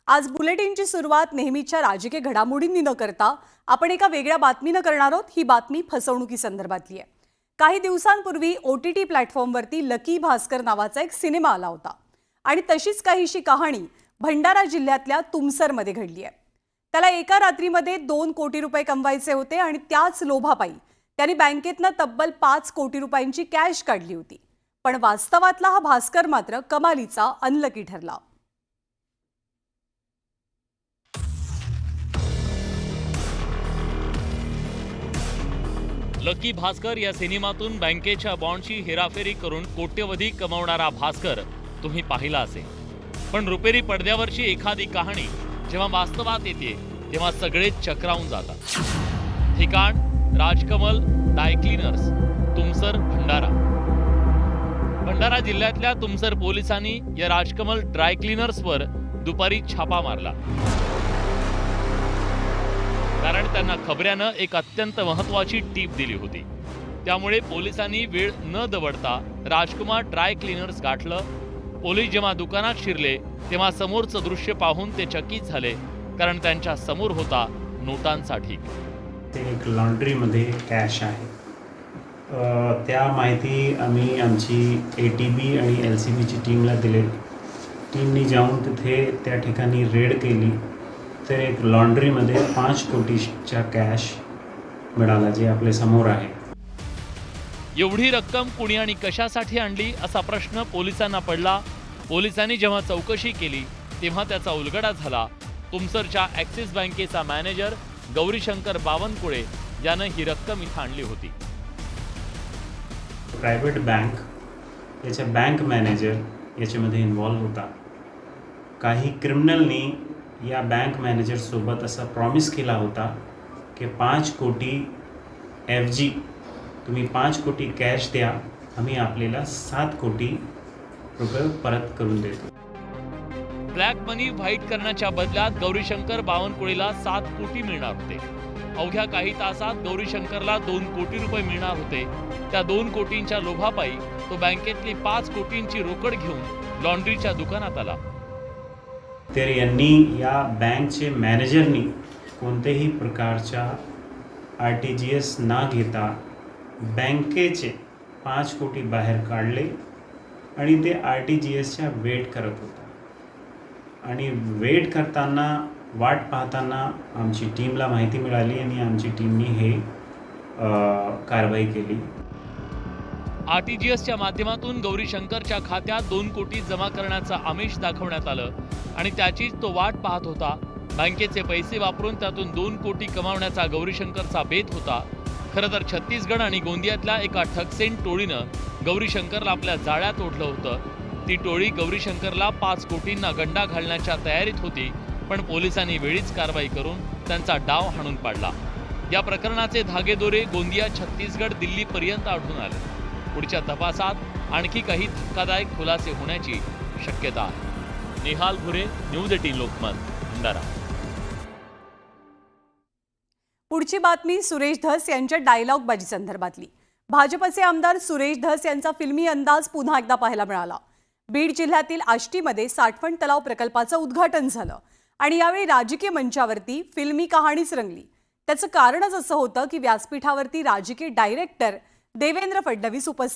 आज बुलेटिनची सुरुवात नेहमीच्या राजकीय घडामोडींनी न करता आपण एका वेगळ्या बातमीनं करणार आहोत। ही बातमी फसवणुकी संदर्भातली आहे। काही दिवसांपूर्वी OTT प्लॅटफॉर्मवरती लकी भास्कर नावाचा एक सिनेमा आला होता आणि तशीच काहीशी कहाणी भंडारा जिल्ह्यातल्या तुमसरमध्ये घडली आहे। त्याला एका रात्रीमध्ये 2 कोटी रुपये कमवायचे होते आणि त्याच लोभापायी त्यांनी बँकेतनं तब्बल 5 कोटी रुपयांची कॅश काढली होती। पण वास्तवातला हा भास्कर मात्र कमालीचा अनलकी ठरला। लकी भास्कर या सिनेमातून बँकेच्या बॉन्डची हेराफेरी करून कोट्यवधी कमावणारा भास्कर तुम्ही पाहिला असेल। पण रुपेरी पडद्यावरची एखादी कहाणी जेव्हा वास्तवात येते तेव्हा सगळे चक्रावून जातात। ठिकाण राजकमल ड्राय क्लीनर्स, तुमसर, भंडारा। भंडारा जिल्ह्यातल्या तुमसर पोलिसांनी या राजकमल ड्राय क्लीनर्सवर दुपारी छापा मारला, कारण त्यांना खबऱ्यानं एक अत्यंत महत्त्वाची टीप दिली होती। त्यामुळे पोलिसांनी वेळ न दवडता राजकुमार ड्राय क्लीनर्स गाठलं। पोलीस जेव्हा दुकानात शिरले तेव्हा समोरचं दृश्य पाहून ते चकित झाले, कारण त्यांच्या समोर होता नोटांचा ढीग। ते एक लॉन्ड्रीमध्ये कॅश आहे। त्या माहिती आम्ही आमची ATB आणि LCBची टीमला दिली। टीमनी जाऊन तिथे त्या ठिकाणी रेड केली तर एक लॉन्ड्रीमध्ये 5 कोटीच्या कॅश मिळाला, जे आपल्या समोर आहे। एवढी रक्कम कुणी आणि कशासाठी आणली असा प्रश्न पोलिसांना पडला। पोलिसांनी जेव्हा चौकशी केली तेव्हा त्याचा उलगडा झाला। तुमसरच्या ॲक्सिस बँकेचा मॅनेजर गौरीशंकर बावनकुळे यानं ही रक्कम इथं आणली होती। प्रायव्हेट बँक याचा बँक मॅनेजर याच्यामध्ये इन्व्हॉल्व होता। काही क्रिमिनलनी या बँक मॅनेजर सोबत असा प्रॉमिस केला होता की 5 कोटी ऐवजी तुम्ही 5 कोटी कॅश द्या, आम्ही आपल्याला 7 कोटी रुपये परत करून देतो। ब्लॅक मनी व्हाईट करण्याच्या बदल्यात गौरीशंकर बावनकुळेला 7 कोटी मिळणार होते। अवघ्या काही तासात गौरीशंकरला 2 कोटी रुपये मिळणार होते। त्या 2 कोटींच्या लोभापायी तो बँकेतली 5 कोटींची रोकड घेऊन लॉन्ड्रीच्या दुकानात आला। तर यांनी या बँकचे मॅनेजरनी कोणत्याही प्रकारच्या RTGS न घेता बँकेचे 5 कोटी बाहेर काढले आणि ते RTGSच्या वेट करत होता। आणि वेट करताना, वाट पाहताना आमची टीमला माहिती मिळाली आणि आमची टीमनी हे कारवाई केली। RTGSच्या माध्यमातून गौरीशंकरच्या खात्यात 2 कोटी जमा करण्याचं आमिष दाखवण्यात आलं आणि त्याचीच तो वाट पाहत होता। बँकेचे पैसे वापरून त्यातून 2 कोटी कमावण्याचा गौरीशंकरचा बेत होता। खरं तर छत्तीसगड आणि गोंदियातल्या एका ठगसेन टोळीनं गौरीशंकरला आपल्या जाळ्यात ओढलं होतं। ती टोळी गौरीशंकरला 5 कोटींना गंडा घालण्याच्या तयारीत होती, पण पोलिसांनी वेळीच कारवाई करून त्यांचा डाव हाणून पाडला। या प्रकरणाचे धागेदोरे गोंदिया, छत्तीसगड, दिल्लीपर्यंत आढळून आले। पुढच्या तपासात आणखी काही धक्कादायक खुलासे होण्याची शक्यता आहे। निहाल भुरे, न्यूज 18 लोकमत, भंडारा। पुढची बातमी सुरेश धस यांच्या डायलॉग बाजी संदर्भातली। भाजपचे आमदार सुरेश धस यांचा फिल्मी अंदाज पुन्हा एकदा पाहायला मिळाला। बीड जिल्ह्यातील आष्टीमध्ये साठवण तलाव प्रकल्पाचं उद्घाटन झालं आणि यावेळी राजकीय मंचावरती फिल्मी कहाणीच रंगली। त्याचं कारणच असं होतं की व्यासपीठावरती राजकीय डायरेक्टर देवेंद्र फडणवीस उपस्थित